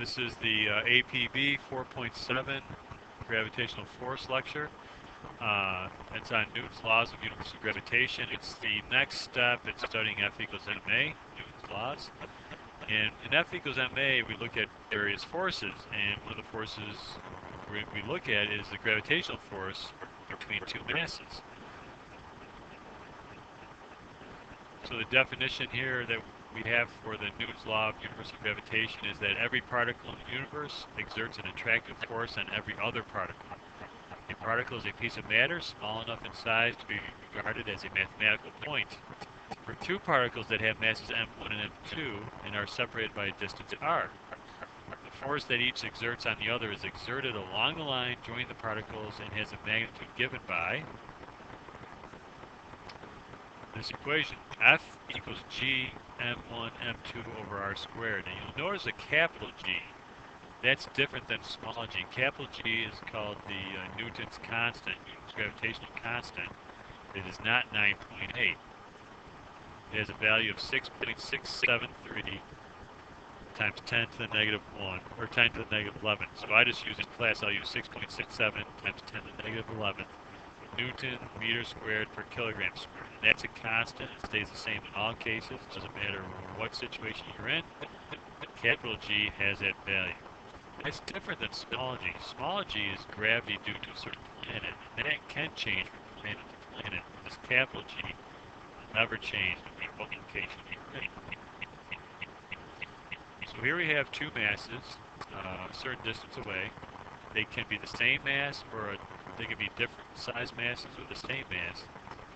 This is the APB 4.7 gravitational force lecture. It's on Newton's laws of universal gravitation. It's the next step in studying F equals ma, Newton's laws. And in F equals ma, we look at various forces, and one of the forces we look at is the gravitational force between two masses. So the definition here that we have for the Newton's law of universal gravitation is that every particle in the universe exerts an attractive force on every other particle. A particle is a piece of matter small enough in size to be regarded as a mathematical point. For two particles that have masses m1 and m2 and are separated by a distance r, the force that each exerts on the other is exerted along the line joining the particles and has a magnitude given by this equation, F equals G m1 m2 over r squared. And you'll notice a capital G. That's different than small g. Capital G is called the Newton's constant, Newton's gravitational constant. It is not 9.8. It has a value of 6.673 times 10 to the negative 1, or 10 to the negative 11. So I just use in class, I'll use 6.67 times 10 to the negative 11 Newton meters squared per kilogram squared. And that's a constant. It stays the same in all cases. It doesn't matter what situation you're in. Capital G has that value. It's different than small g. Small g is gravity due to a certain planet. And that can change from planet to planet. This capital G will never change in what location you're in. So here we have two masses a certain distance away. They can be the same mass or they can be different size masses or the same mass.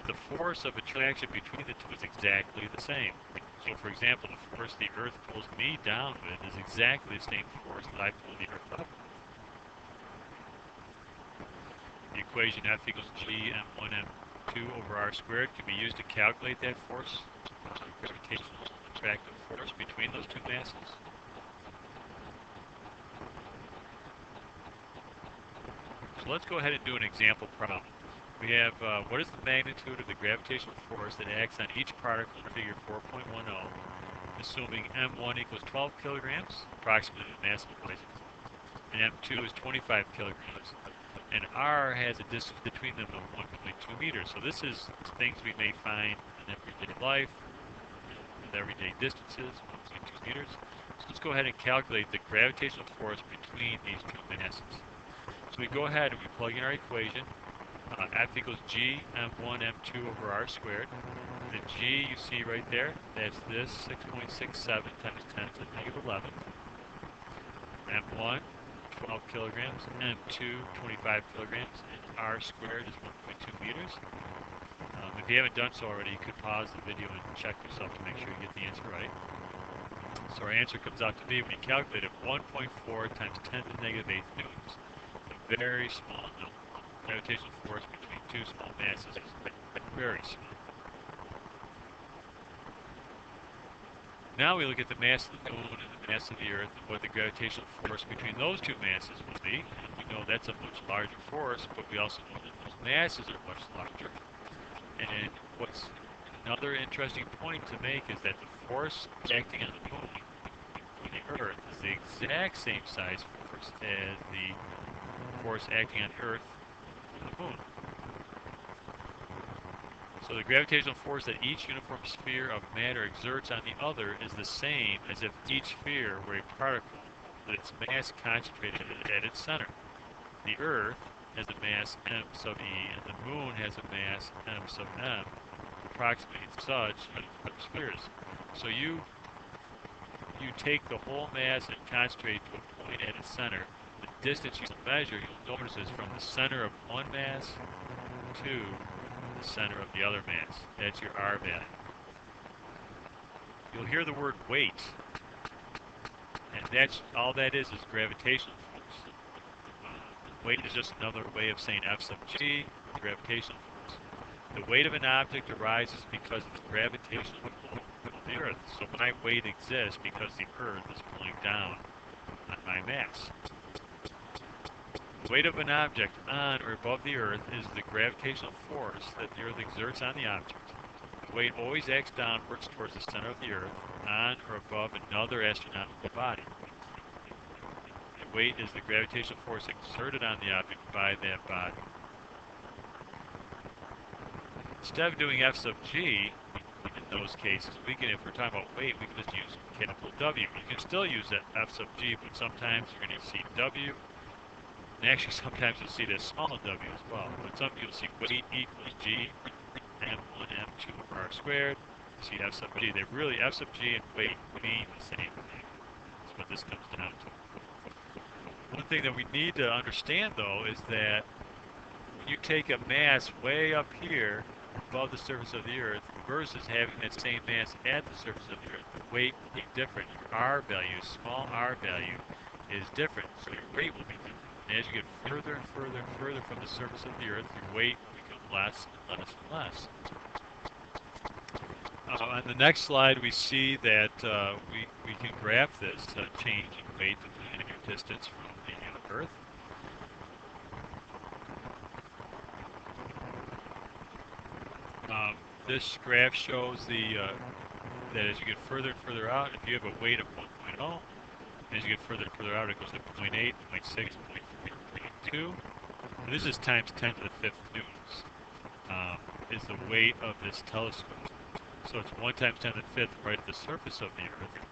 The force of attraction between the two is exactly the same. So for example, the force the Earth pulls me down with is exactly the same force that I pull the Earth up. The equation F equals G m1 m2 over r squared can be used to calculate that force, the gravitational attractive force between those two masses. So let's go ahead and do an example problem. We have what is the magnitude of the gravitational force that acts on each particle in figure 4.10, assuming m1 equals 12 kilograms, approximately the mass of a poison, and m2 is 25 kilograms, and r has a distance between them of 1.2 meters. So this is things we may find in everyday life, with everyday distances, 1.2 meters. So let's go ahead and calculate the gravitational force between these two masses. So we go ahead and we plug in our equation. F equals G m1 m2 over r squared. The G you see right there, that's this 6.67 times 10 to the negative 11. M1, 12 kilograms. M2, 25 kilograms. And r squared is 1.2 meters. If you haven't done so already, you could pause the video and check yourself to make sure you get the answer right. So our answer comes out to be, when you calculate it, 1.4 times 10 to the negative 8 newtons. It's a very small number. Gravitational force between two small masses is very small. Now we look at the mass of the moon and the mass of the Earth and what the gravitational force between those two masses will be. And we know that's a much larger force, but we also know that those masses are much larger. And what's another interesting point to make is that the force acting on the moon and the Earth is the exact same size force as the force acting on Earth and the moon. So the gravitational force that each uniform sphere of matter exerts on the other is the same as if each sphere were a particle with its mass concentrated at its center. The Earth has a mass m sub e, and the moon has a mass m sub m, approximately such uniform spheres. So you take the whole mass and concentrate to a point at its center. The distance you measure, you'll notice, is from the center of one mass to the center of the other mass. That's your R value. You'll hear the word weight, and that's all that is gravitational force. Weight is just another way of saying F sub G, gravitational force. The weight of an object arises because of the gravitational pull of the Earth. So my weight exists because the Earth is pulling down on my mass. The weight of an object on or above the Earth is the gravitational force that the Earth exerts on the object. The weight always acts downwards towards the center of the Earth, on or above another astronomical body. weight is the gravitational force exerted on the object by that body. Instead of doing F sub g, in those cases, if we're talking about weight, we can just use capital W. You can still use that F sub g, but sometimes you're going to see W, and actually sometimes you'll see this small w as well. But some you'll see weight equals g, m1, m2 over r squared. You see F sub g. They really, F sub g and weight mean the same thing. That's what this comes down to. One thing that we need to understand, though, is that when you take a mass way up here above the surface of the Earth versus having that same mass at the surface of the Earth, the weight will be different. Your R value, small r value, is different, so your weight will be different. And as you get further and further and further from the surface of the Earth, your weight will become less and less and less. On the next slide, we see that we can graph this change in weight and your distance from the Earth. This graph shows that as you get further and further out, if you have a weight of 1.0, as you get further and further out, it goes to 0.8, 0.6, 0.3, 0.2. And this is times 10 to the 5th newtons, is the weight of this telescope. So it's 1 times 10 to the 5th right at the surface of the Earth.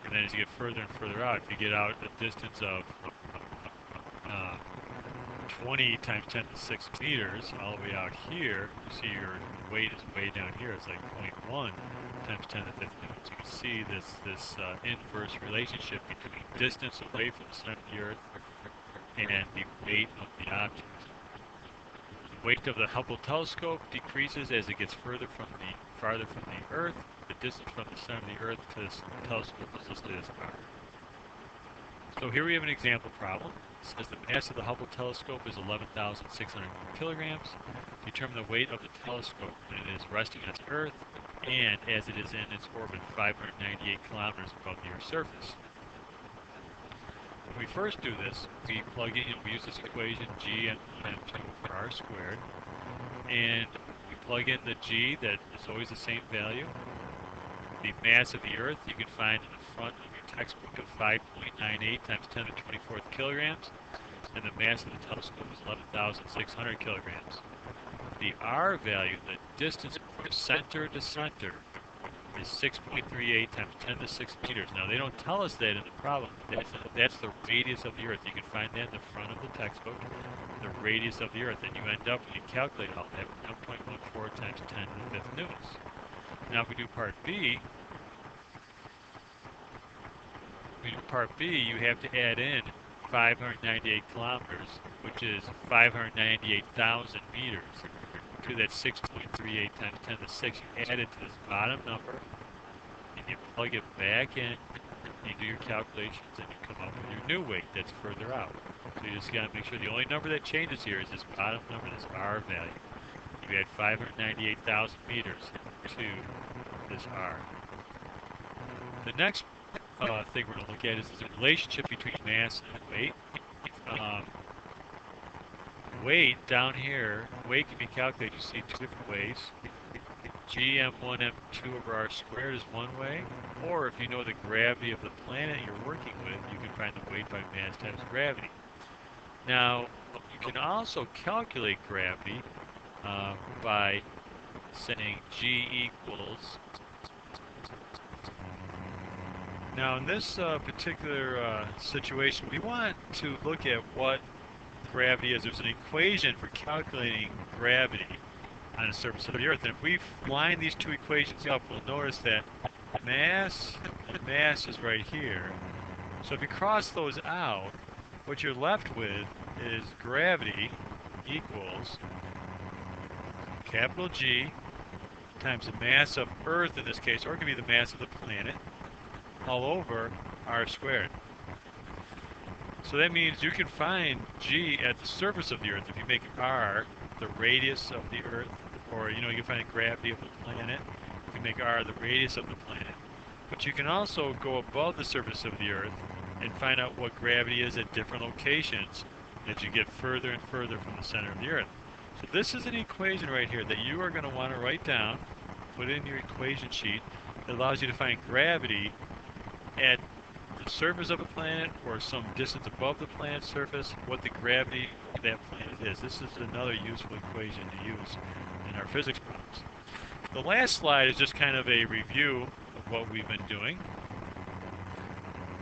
And then as you get further and further out, if you get out a distance of 20 times 10 to the 6 meters, all the way out here, you see your weight is way down here. It's like 0.1 times 10 to the 5th newtons. You can see this inverse relationship between distance away from the center of the Earth and the weight of the object. The weight of the Hubble telescope decreases as it gets farther from the Earth. The distance from the center of the Earth to this telescope is listed as r. So here we have an example problem. It says the mass of the Hubble telescope is 11,600 kilograms. Determine the weight of the telescope when it is resting on its Earth and as it is in its orbit 598 kilometers above the Earth's surface. When we first do this, we plug in, we use this equation g m2 over r squared, and we plug in the g that is always the same value. The mass of the Earth you can find in the front of your textbook of 5.98 times 10 to the 24th kilograms, and the mass of the telescope is 11,600 kilograms. The r value, the distance from center to center, is 6.38 times 10 to the 6 meters. Now, they don't tell us that in the problem. That's the radius of the Earth. You can find that in the front of the textbook, the radius of the Earth, and you end up, when you calculate all that, 1.14 times 10 to the 5th newtons. Now, if we do part B, you have to add in 598 kilometers, which is 598,000 meters, to that 6.38 times 10 to the 6. You add it to this bottom number, and you plug it back in, you do your calculations, and you come up with your new weight that's further out. So you just got to make sure the only number that changes here is this bottom number, this r value. You add 598,000 meters to this r. The next thing we're going to look at is the relationship between mass and weight. Weight down here, weight can be calculated, you see, two different ways. Gm1 m2 over r squared is one way, or if you know the gravity of the planet you're working with, you can find the weight by mass times gravity. Now, you can also calculate gravity by saying G equals. Now, in this particular situation, we want to look at what gravity is. There's an equation for calculating gravity on the surface of the Earth. And if we line these two equations up, we'll notice that mass and mass is right here. So if you cross those out, what you're left with is gravity equals capital G times the mass of Earth in this case, or it could be the mass of the planet, all over r squared. So that means you can find G at the surface of the Earth if you make r the radius of the Earth, or you can find the gravity of the planet. You can make r the radius of the planet. But you can also go above the surface of the Earth and find out what gravity is at different locations as you get further and further from the center of the Earth. So this is an equation right here that you are going to want to write down, put in your equation sheet. It allows you to find gravity at the the surface of a planet or some distance above the planet's surface, what the gravity of that planet is. This is another useful equation to use in our physics problems. The last slide is just kind of a review of what we've been doing.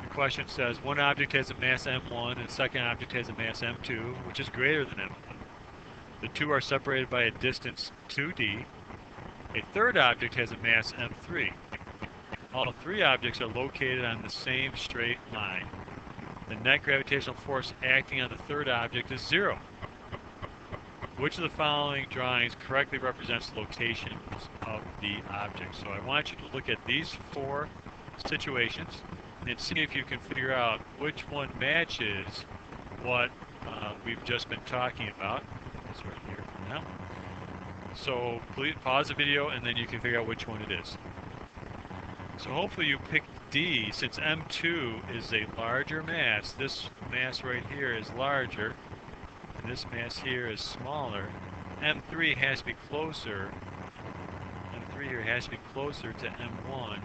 The question says one object has a mass m1 and the second object has a mass m2, which is greater than m1. The two are separated by a distance 2d. A third object has a mass m3. All three objects are located on the same straight line. The net gravitational force acting on the third object is 0. Which of the following drawings correctly represents the locations of the object? So I want you to look at these 4 situations and see if you can figure out which one matches what we've just been talking about. It's right here for now. So please pause the video and then you can figure out which one it is. So hopefully you picked D. Since M2 is a larger mass, this mass right here is larger, and this mass here is smaller. M3 has to be closer. M3 here has to be closer to M1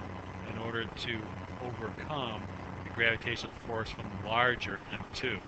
in order to overcome the gravitational force from larger M2.